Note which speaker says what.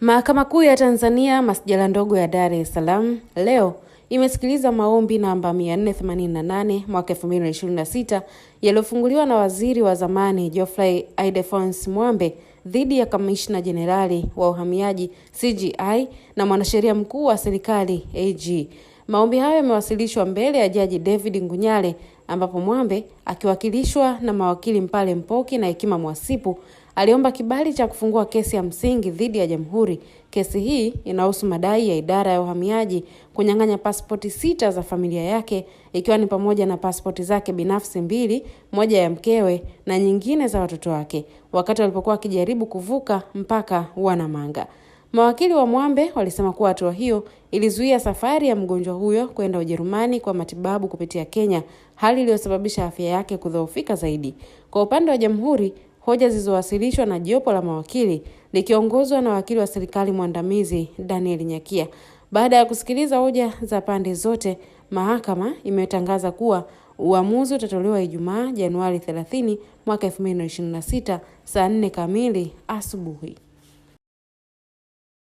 Speaker 1: Mahakama Kuu ya Tanzania Masjala ndogo ya Dar es Salaam leo imesikiliza maombi namba 488 mwaka 2026 yaliyofunguliwa na Waziri wa zamani Geoffrey Ildephonsi Mwambe dhidi ya Kamishna Jenerali wa Uhamiaji CGI na Mwanasheria Mkuu wa Serikali AG. Maombi hayo yamewasilishwa mbele ya Jaji David Ngunyale, ambapo Mwambe akiwakilishwa na mawakili Mpale Mpoki na Hekima Mwasipu aliomba kibali cha kufungua kesi ya msingi dhidi ya Jamhuri. Kesi hii inahusu madai ya idara ya uhamiaji kunyang'anya pasipoti 6 za familia yake, ikiwa ni pamoja na pasipoti zake binafsi 2, moja ya mkewe na nyingine za watoto wake, wakati walipokuwa wakijaribu kuvuka mpaka wa Namanga. Mawakili wa Mwambe walisema kuwa hatua hiyo ilizuia safari ya mgonjwa huyo kwenda Ujerumani kwa matibabu kupitia Kenya, hali iliyosababisha afya yake kudhoofika zaidi. Kwa upande wa Jamhuri, hoja zilizowasilishwa na jopo la mawakili likiongozwa na wakili wa serikali mwandamizi Daniel Nyakia. Baada ya kusikiliza hoja za pande zote, mahakama imetangaza kuwa uamuzi utatolewa Ijumaa Januari 30 mwaka 2026 saa 4 kamili asubuhi.